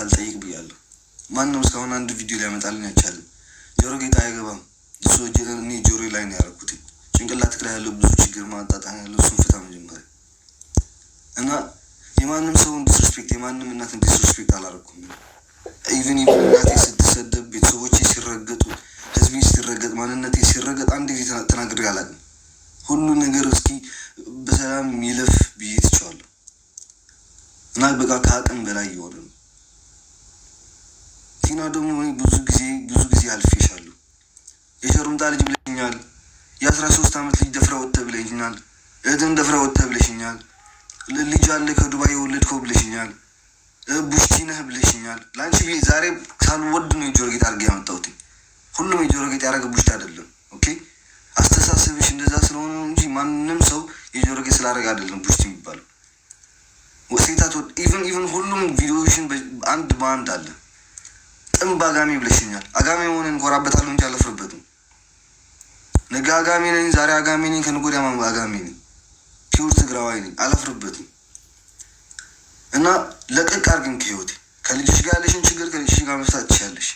አልጠይቅ ብያለሁ። ማንም እስካሁን አንድ ቪዲዮ ሊያመጣልን አይቻልም። ጆሮ ጌጥ አይገባም። እሱ እኔ ጆሮ ላይ ነው ያደረኩት። ጭንቅላት ላይ ያለው ብዙ ችግር ማጣጣም ያለው እሱን ፍታ መጀመሪያ እና የማንም ሰውን ዲስሪስፔክት የማንም እናትን ዲስሪስፔክት አላደረኩም። ኢቨን እናቴ ስትሰደብ፣ ቤተሰቦቼ ሲረገጡ፣ ህዝቤ ሲረገጥ፣ ማንነቴ ሲረገጥ አንድ ጊዜ ተናግሬ አላውቅም። ሁሉ ነገር እስኪ በሰላም ይለፍ ብዬ ትቼዋለሁ እና በቃ ከአቅም በላይ እየሆነ ነው። ቲና ደግሞ ብዙ ጊዜ አልፌሻለሁ። የሸሩምጣ ልጅ ብለሽኛል። የ13 ዓመት ልጅ ደፍራ ወጥተህ ብለሽኛል። እህትን ደፍራ ወጥተህ ብለሽኛል። ልጅ አለ ከዱባይ የወለድከው ብለሽኛል። ቡሽቲ ነህ ብለሽኛል። ለአንቺ ዛሬ ሳልወድ ነው የጆሮ ጌጥ አድርጌ ያመጣሁት። ሁሉም የጆሮ ጌጥ ያደረገ ቡሽቲ አይደለም። ኦኬ አስተሳሰብሽ እንደዛ ስለሆነ እንጂ ማንም ሰው የጆሮ ጌጥ ስላደረገ አይደለም ቡሽቲ የሚባለው። ሴታት ኢቨን ሁሉም ቪዲዮዎችን አንድ በአንድ አለ። ጥንብ አጋሚ ብለሽኛል። አጋሚ የሆነ እንኮራበታለሁ እንጂ አለፍርበትም። ነገ አጋሚ ነኝ፣ ዛሬ አጋሚ ነኝ፣ ከነገ ወዲያ አጋሚ ነኝ። ፒውር ትግራዋይ ነኝ፣ አለፍርበትም። እና ለቀቅ አድርግን ከህይወቴ። ከልጅሽ ጋር ያለሽን ችግር ከልጅሽ ጋር መፍታት ትችያለሽ።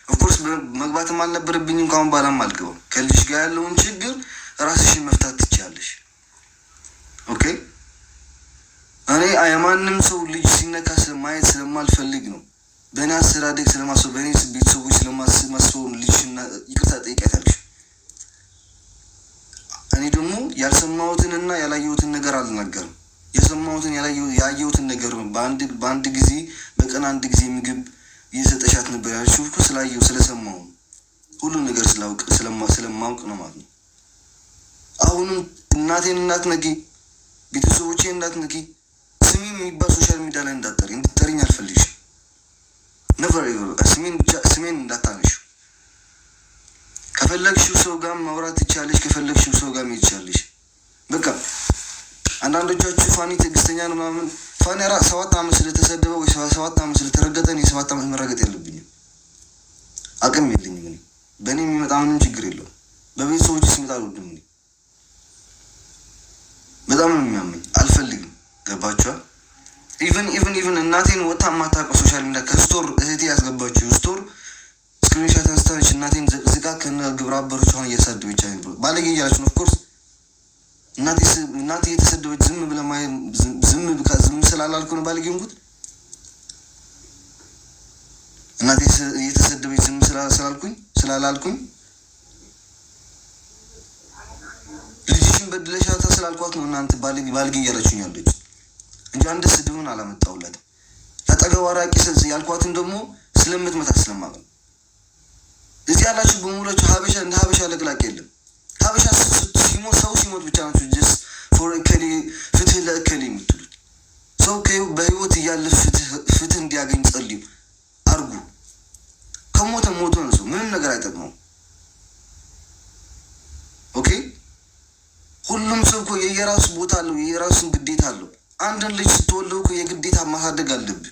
ኦፍኮርስ መግባትም አልነበረብኝም፣ ካሁን በኋላም አልገባም። ከልጅሽ ጋር ያለውን ችግር ራስሽን መፍታት ትችያለሽ። ኦኬ እኔ የማንም ሰው ልጅ ሲነካ ማየት ስለማልፈልግ ነው። በእኔ አስተዳደግ ስለማስበው፣ በእኔ ቤተሰቦች ስለማስበው ልጅሽና ይቅርታ ጠይቂያታለሽ። እኔ ደግሞ ያልሰማሁትንና ያላየሁትን ነገር አልናገርም። የሰማሁትን ያየሁትን ነገር ነው። በአንድ ጊዜ በቀን አንድ ጊዜ ምግብ እየሰጠሻት ነበር ያልሽው እኮ ስላየሁ ስለሰማሁ ሁሉ ነገር ስለማውቅ ነው ማለት ነው። አሁንም እናቴን እንዳትነኪ፣ ቤተሰቦቼን እንዳትነኪ፣ ስሜ የሚባል ሶሻል ሚዲያ ላይ እንድትጠሪኝ አልፈልግሽም። ነቨር ስሜን እንዳታነሺው። ከፈለግሽው ሰው ጋር ማውራት ትችያለሽ፣ ከፈለግሽው ሰው ጋር መሄድ ትችያለሽ። በቃ አንዳንዶቻችሁ ፋኒ ትዕግስተኛ ነው ምናምን። ፋኒ 7 ዓመት ስለተሰደበ ወይ 7 ዓመት ስለተረገጠ እኔ 7 ዓመት መረገጥ የለብኝም። አቅም የለኝም። እኔ በእኔ የሚመጣ ምንም ችግር የለውም። በቤተሰቦች ሲመጣ አልወድም። እኔ በጣም ነው የሚያመኝ፣ አልፈልግም። ገባችኋል? ኢቨን እናቴን ወጣ የማታውቀው ሶሻል ሚዲያ ከስቶር እህቴ ያስገባችው ስቶር ስክሪንሻት አንስታለች። እናቴን ዝቃ ከነ ግብረ አበሮች ሆነ እያሳደበች አይደል ባለጌ እያለች ነው። ኦፍኮርስ እናቴ የተሰደበች ዝም ስላላልኩ ነው ባለጌ እንኩት። እናቴ የተሰደበች ዝም ስላላልኩኝ ልጅሽን በድለሻታ ስላልኳት ነው እናንተ ባለጌ እያላችሁኝ ያለች እንጂ አንድ ስድብን አላመጣሁላትም። ከጠገቧ ራቂ ያልኳትን ደግሞ ስለምትመታት ስለማውቅ ነው። እዚህ ያላችሁ በሙላችሁ ሀበሻ እንደ ሀበሻ ለቅላቅ የለም። ሀበሻ ሲሞት ሰው ሲሞት ብቻ ናችሁ ጀስት ፎር እከሌ ፍትህ ለእከሌ የምትሉት። ሰው በህይወት እያለ ፍትህ እንዲያገኝ ጸልዩ አርጉ። ከሞተ ሞቶ ነው። ሰው ምንም ነገር አይጠቅመውም። ኦኬ ሁሉም ሰው እኮ የየራሱ ቦታ አለው፣ የየራሱን ግዴታ አለው። አንድን ልጅ ስትወልደው እኮ የግዴታ ማሳደግ አለብህ።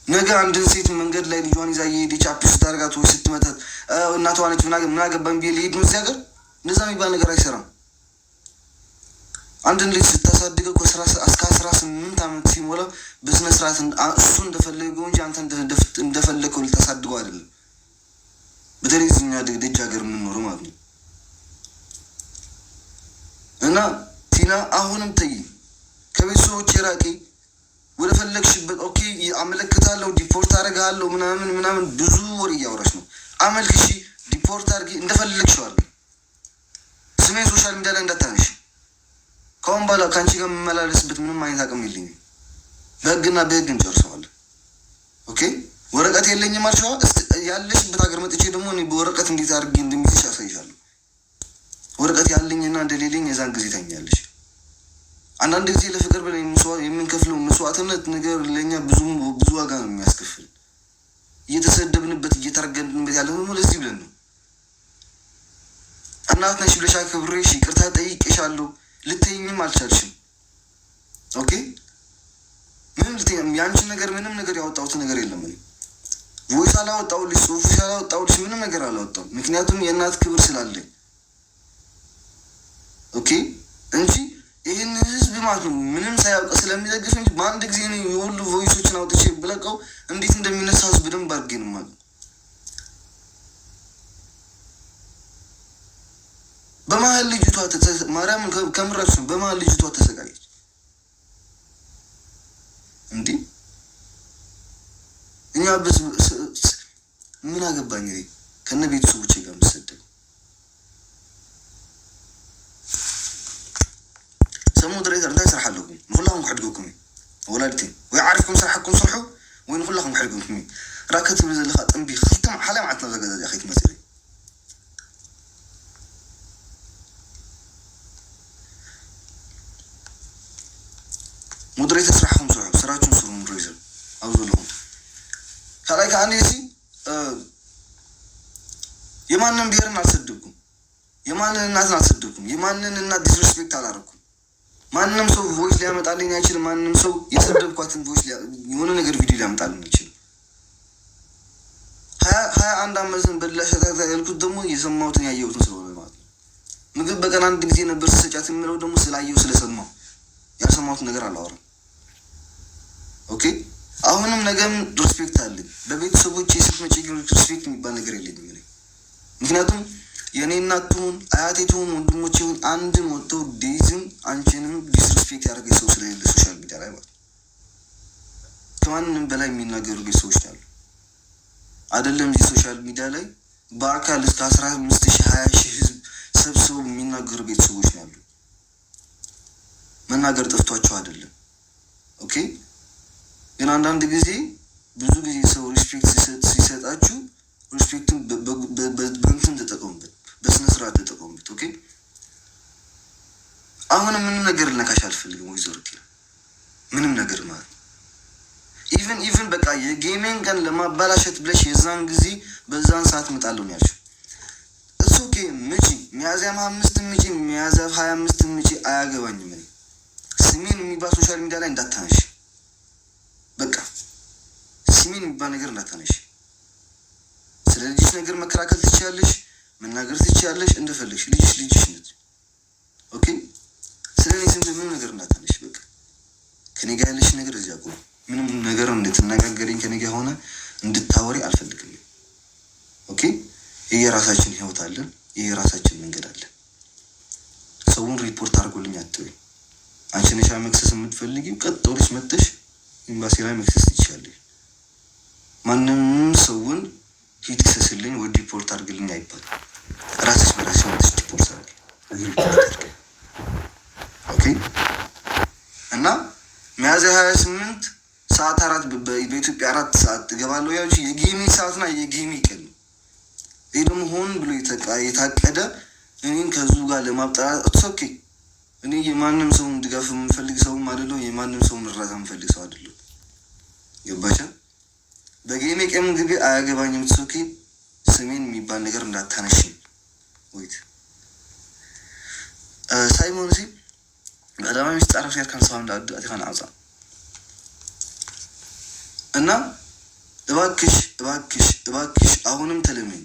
ነገ አንድን ሴት መንገድ ላይ ልጇን ይዛ እየሄደች አፕሽ ስታደርጋት ወይ ስትመታት እናቷ ነች ምን አገባኝ ብዬ ልሄድ ነው እዚህ ሀገር? እንደዛ የሚባል ነገር አይሰራም። አንድን ልጅ ስታሳድገው እስከ 18 ዓመት ሲሞላ በስነ ስርዓት እሱ እንደፈለገው እንጂ አንተ እንደፈለገው ልታሳድገው አይደለም። በተለይ እኛ ደጅ ሀገር የምንኖረው ማለት ነው። እና ቲና አሁንም ተይ፣ ከቤተሰቦች የራቂ ወደ ፈለግሽበት። ኦኬ አመለክታለሁ፣ ዲፖርት አደርግሃለሁ ምናምን ብዙ ወሬ እያወራሽ ነው። አመልክሺ፣ ዲፖርት አድርጊ፣ እንደፈለግሽው አድርጊ። ስሜን ሶሻል ሚዲያ ላይ እንዳታነሽ። ከአሁን በኋላ ከአንቺ ጋር የምመላለስበት ምንም አይነት አቅም የለኝም። በህግና በህግ እንጨርሰዋለን። ኦኬ ወረቀት የለኝም አልሽዋ። ያለሽበት ሀገር መጥቼ ደግሞ እኔ በወረቀት እንዴት አድርጊ እንደሚትሽ ያሳይሻለሁ። ወረቀት ያለኝና እንደሌለኝ የዛን ጊዜ ታኛለሽ። አንዳንድ ጊዜ ለፍቅር ብለን የምንከፍለው መስዋዕትነት ነገር ለእኛ ብዙ ዋጋ ነው የሚያስከፍል። እየተሰደብንበት እየተረገድንበት ያለ ነው ለዚህ ብለን ነው። እናት ነሽ ብለሽ አክብሬሽ ይቅርታ ጠይቄሻለሁ። ልትይኝም አልቻልሽም። ኦኬ ያንቺን ነገር ምንም ነገር ያወጣሁት ነገር የለም። እኔ ቮይስ አላወጣሁልሽ፣ ጽሁፍሽ አላወጣሁልሽ፣ ምንም ነገር አላወጣሁም። ምክንያቱም የእናት ክብር ስላለኝ ኦኬ እንጂ ይህን ህዝብ ማለት ነው ምንም ሳያውቅ ስለሚደግፍ እንጂ በአንድ ጊዜ ነው የሁሉ ቮይሶችን አውጥቼ ብለቀው እንዴት እንደሚነሳ ህዝብ በደንብ አድርጌ ነው ማለት ነው። በመሀል ልጅቷ ማርያም ከምራችሁ ነው። በመሀል ልጅቷ ተሰቃየች። እንዲህ እኛ ምን አገባኝ ከነ ቤተሰቦቼ ጋር የምሰደው سمو دريت أرتاح سرح لكم نخلهم حدكم ولادتي ويعرفكم سرحكم صلحوا وين نخلهم حدكم راكت بزل خاطم بي ختم حلا معتنا زقزاز يا أخي تمسيري مدريت سرحهم صلحوا سراجهم صلحوا مدريت أوزو لهم خلاك عني سي يمانن بيرن أصدقكم يمانن الناس أصدقكم يمانن الناس ديسريسبكت على ركم ማንንም ሰው ቮይስ ሊያመጣልኝ አይችልም። ማንንም ሰው የሰደብኳትን ቮይስ የሆነ ነገር ቪዲዮ ሊያመጣልኝ አይችልም። 21 ዓመትን በላሸታ ያልኩት ደግሞ የሰማሁትን ያየሁትን ስለሆነ ማለት ነው። ምግብ በቀን አንድ ጊዜ ነበር ስሰጫት የምለው ደግሞ ስላየሁ ስለሰማሁ ያልሰማሁትን ነገር አላወራም። ኦኬ አሁንም ነገም ሪስፔክት አለኝ። በቤተሰቦቼ ስትመጪ ሪስፔክት የሚባል ነገር የለኝም። ምክንያቱም የኔ እናት ትሁን አያቴ ትሁን ወንድሞቼ ይሁን አንድም ወጥተው ዴዝም አንቺንም ዲስሪስፔክት ያደረገ ሰው ስለሌለ ሶሻል ሚዲያ ላይ ማለት ከማንም በላይ የሚናገሩ ቤተሰቦች አሉ። አይደለም እዚህ ሶሻል ሚዲያ ላይ በአካል እስከ 15,000 20,000 ህዝብ ሰብስበው የሚናገሩ ቤተሰቦች አሉ። መናገር ጠፍቷቸው አይደለም። ኦኬ ግን አንዳንድ ጊዜ ብዙ ጊዜ ሰው ሪስፔክት ሲሰጣችሁ ሪስፔክትን በእንትን ተጠቀሙበት፣ በስነ ስርዓት ተጠቀሙበት። ኦኬ አሁንም ምንም ነገር ልነካሽ አልፈልግም። ወይ ዞር ምንም ነገር ማለት ኢቭን በቃ የጌሚንግ ቀን ለማባላሸት ብለሽ የዛን ጊዜ በዛን ሰዓት መጣለው ነው ያልሽው። እሱ ኦኬ ምጪ ሚያዝያ 5 ምጪ ሚያዝያ 25 ምጪ አያገባኝም። እኔ ስሜን የሚባል ሶሻል ሚዲያ ላይ እንዳታነሽ፣ በቃ ስሜን የሚባል ነገር እንዳታነሽ። ስለልጅሽ ነገር መከራከል ትችያለሽ፣ መናገር ትችያለሽ እንደፈለግሽ። ልጅሽ ነች። ኦኬ ስለኔ ስም ምንም ነገር እንዳታነሽ። በቃ ከኔ ጋር ያለሽ ነገር እዚያ ቆም። ምንም ነገር እንድትነጋገሪኝ ከኔ ጋር ሆነ እንድታወሪ አልፈልግም። ኦኬ ይሄ የራሳችን ህይወት አለን፣ ይሄ የራሳችን መንገድ አለን። ሰውን ሪፖርት አድርጎልኝ አትበይ። አንቺ ነሽ መክሰስ የምትፈልጊው፣ ቀጥ ብለሽ መጥተሽ ኤምባሲ ላይ መክሰስ ትችያለሽ። ማንም ሰውን ሂድ ክሰስልኝ ወይ ሪፖርት አድርግልኝ አይባልም። ራስሽ በራስሽ መጥተሽ ሪፖርት አድርጊ። ኦኬ እና ሚያዝያ 28 ሰዓት 4 በኢትዮጵያ 4 ሰዓት ትገባለሁ። ያው የጌሚ ሰዓትና የጌሚ ቀን ይሄ ደግሞ ሆን ብሎ የታቀደ እኔን ከዙ ጋር ለማብጣት ኦኬ። እኔ የማንም ሰው ድጋፍ የምፈልግ ሰውም አይደለሁ፣ የማንም ሰው እርዳታ የምፈልግ ሰው አይደለሁ። ገባሻ? በጌሚ ቀን ግቢ አያገባኝም። ኦኬ ስሜን የሚባል ነገር እንዳታነሽ። ወይት ሳይሞን ሲ በዳማ ሚስጣራፍ ያርካን ሰው እንዳድ አትካን አውጣ እና እባክሽ አሁንም ተለመኝ።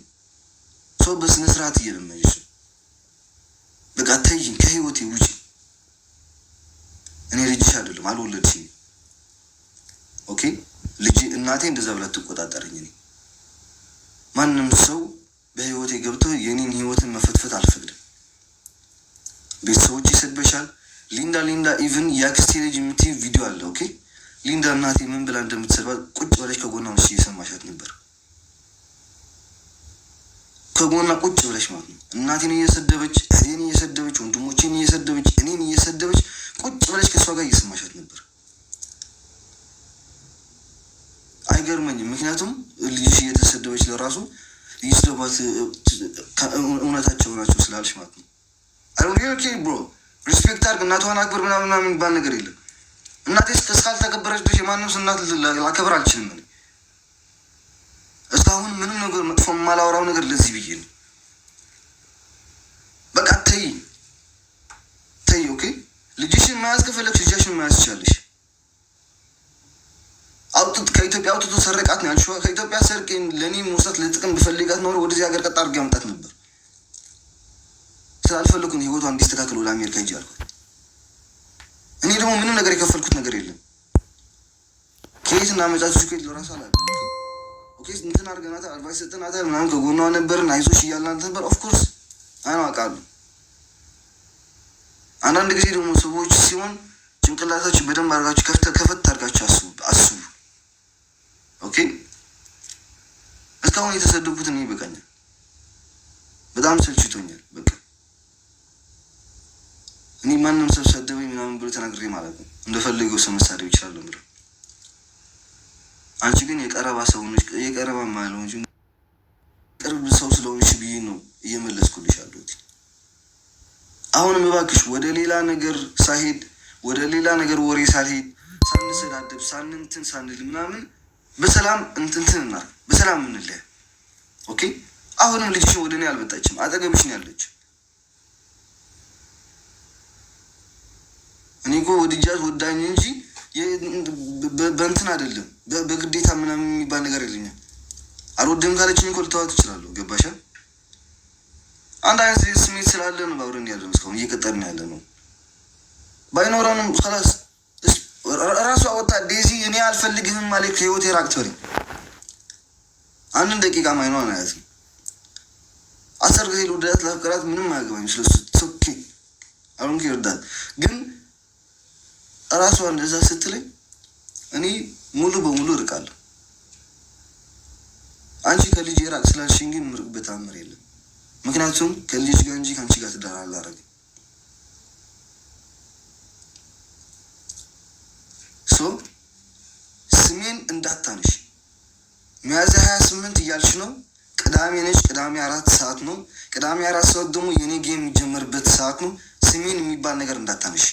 ሰው በስነ ስርዓት እየለመንሽ በቃ ተይኝ፣ ከህይወቴ ውጪ። እኔ ልጅሽ አይደለም፣ አልወለድሽኝ። ኦኬ ልጅ እናቴ እንደዛ ብላ ትቆጣጠረኝ። እኔ ማንም ሰው በህይወቴ ገብቶ የኔን ህይወትን መፈትፈት አልፈቅድም። ቤተሰቦች ይሰድበሻል። ሊንዳ ኢቭን የአክስቴ ልጅ የምትይ ቪዲዮ አለ። ኦኬ ሊንዳ እናቴ ምን ብላ እንደምትሰድባት ቁጭ ብለሽ ከጎና ሆነሽ እየሰማሻት ነበር። ከጎና ቁጭ ብለሽ ማለት ነው። እናቴን እየሰደበች፣ እህቴን እየሰደበች፣ ወንድሞቼን እየሰደበች፣ እኔን እየሰደበች ቁጭ ብለሽ ከእሷ ጋር እየሰማሻት ነበር። አይገርመኝም። ምክንያቱም ልጅሽ እየተሰደበች ለራሱ ይስደባት እውነታቸው ናቸው ስላልሽ ማለት ነው። ኦኬ ብሮ ሪስፔክት አድርግ፣ እናቷን አክብር ምናምን የሚባል ነገር የለም። እናቴ እስካልተከበረች ድረስ የማንም እናት ላከብር አልችልም። እኔ እስካሁን ምንም ነገር መጥፎ የማላወራው ነገር ለዚህ ብዬ ነው። በቃ ተይ። ኦኬ ልጅሽን መያዝ ከፈለግሽ ልጃሽን መያዝ ትችላለሽ። ከኢትዮጵያ አውጥቶ ሰረቃት ነው ያልሽው። ከኢትዮጵያ ሰርቄ ለእኔ መውሰት ለጥቅም ብፈልጋት ኖሮ ወደዚህ ሀገር ቀጥ አድርጌ አምጣት ነበር። ስላልፈለኩ ነው ህይወቷ እንዲስተካከል ወደ አሜሪካ ሂጅ አልኳት። እኔ ደግሞ ምንም ነገር የከፈልኩት ነገር የለም። ከየት እናመጣችሁ ከየት ለራሱ አላውቅም። ኦኬ እንትን አድርገናታል፣ አድቫይስ ሰጥተናታል ምናምን ከጎኗ ነበርን፣ አይዞሽ እያልናት ነበር። ኦፍኮርስ አውቃለሁ። አንዳንድ ጊዜ ደግሞ ሰዎች ሲሆን ጭንቅላታችሁ በደንብ አድርጋችሁ ከፈት አድርጋችሁ አስቡ። ኦኬ እስካሁን የተሰደቡት እኔ ይበቃኛል፣ በጣም ሰልችቶኛል። በቃ እኔ ማንም ሰው ሰደበኝ ምናምን ብሎ ተናግሬ ማለት ነው እንደፈለገው ሰው መሳደብ ይችላል ብሎ። አንቺ ግን የቀረባ ሰው ነሽ፣ የቀረባ ማለት ነው እንጂ ቅርብ ሰው ስለሆንሽ ብዬ ነው እየመለስኩልሽ አለሁት። አሁንም እባክሽ ወደ ሌላ ነገር ሳይሄድ ወደ ሌላ ነገር ወሬ ሳልሄድ ሳንሰዳደብ ሳንንትን ሳንል ምናምን በሰላም እንትንትንና በሰላም እንለያ። ኦኬ አሁንም ልጅሽን ወደ እኔ አልመጣችም፣ አጠገብሽ ነው ያለች። እኔ እኮ ወድጃት ወዳኝ እንጂ በእንትን አይደለም፣ በግዴታ ምናምን የሚባል ነገር የለኝም። አልወድም ካለችኝ እኮ ልተዋት እችላለሁ። ገባሻ? አንድ አይነት ስሜት ስላለ ነው አብረን ያለ ነው፣ እስካሁን እየቀጠልን ያለ ነው። ባይኖረንም ኸላስ ራሱ አወጣ ዴዚ እኔ አልፈልግህም ማለት ከህይወቴ ራቅ ትበለኝ። አንድን ደቂቃ ማይኗ ናያት 10 ጊዜ ልወዳት ላፍቀራት ምንም አያገባኝ ስለሱ ሶኬ አሁን ይርዳል። ግን ራሷ እንደዛ ስትለኝ እኔ ሙሉ በሙሉ እርቃለሁ። አንቺ ከልጅ ራቅ ስላልሽኝ ግን ምርቅበት አምር የለም። ምክንያቱም ከልጅ ጋር እንጂ ከአንቺ ጋር ትዳር አላረግም። ስሜን እንዳታነሽ። ሚያዝያ 28 እያልሽ ነው። ቅዳሜ ነች። ቅዳሜ 4 ሰዓት ነው። ቅዳሜ 4 ሰዓት ደግሞ የኔ ጌም የሚጀመርበት ሰዓት ነው። ስሜን የሚባል ነገር እንዳታነሽ።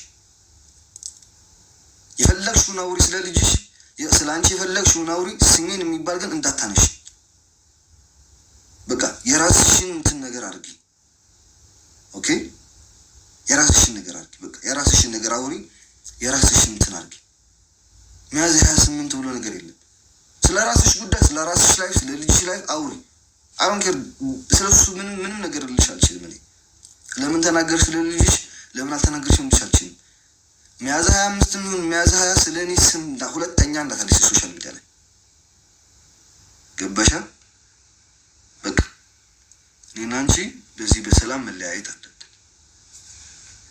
የፈለግሽውን አውሪ፣ ስለ ልጅሽ ስለ አንቺ የፈለግሽውን አውሪ። ስሜን የሚባል ግን እንዳታነሽ። በቃ የራስሽን እንትን ነገር አድርጊ። ኦኬ የራስሽን ነገር አድርጊ። በቃ የራስሽን ነገር አውሪ፣ የራስሽን እንትን አድርጊ። ሚያዝያ 28 ብሎ ነገር የለም። ስለ ራስሽ ጉዳይ፣ ስለ ራስሽ ላይፍ፣ ስለ ልጅሽ ላይፍ አውሪ። አሁን ስለሱ ምንም ነገር ልልሽ አልችልም። እኔ ለምን ተናገርሽ ስለ ልጅሽ ለምን አልተናገርሽም ልልሽ አልችልም። ሚያዝያ 25 የሚሆን ሚያዝያ 20 ስለ እኔ ስም ሁለተኛ እንዳታለሽ ሶሻል ሚዲያ ላይ ገባሻ? በቃ እኔና አንቺ በዚህ በሰላም መለያየት አለብን።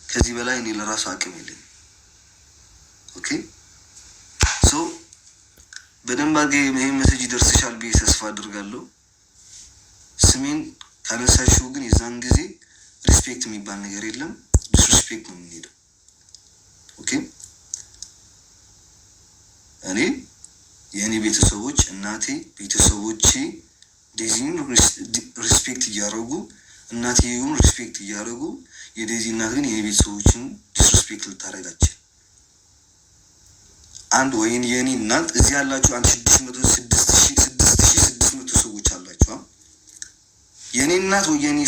ከዚህ በላይ እኔ ለራሱ አቅም የለኝም። ኦኬ ሶ በደንብ አድርጌ ይሄን ሜሴጅ ይደርስሻል ብዬ ተስፋ አድርጋለሁ። ስሜን ካነሳሽው ግን የዛን ጊዜ ሪስፔክት የሚባል ነገር የለም፣ ዲስሪስፔክት ነው የምንሄደው። ኦኬ እኔ የእኔ ቤተሰቦች እናቴ ቤተሰቦቼ ዴዚን ሪስፔክት እያደረጉ እናቴውን ሪስፔክት እያደረጉ የዴዚ እናት ግን የኔ ቤተሰቦችን ዲስሪስፔክት ልታደርጋችን አንድ ወይን የኔ እናት እዚህ ያላችሁ 6600 ሰዎች አላችሁ። የኔ እናት ወይ የኔ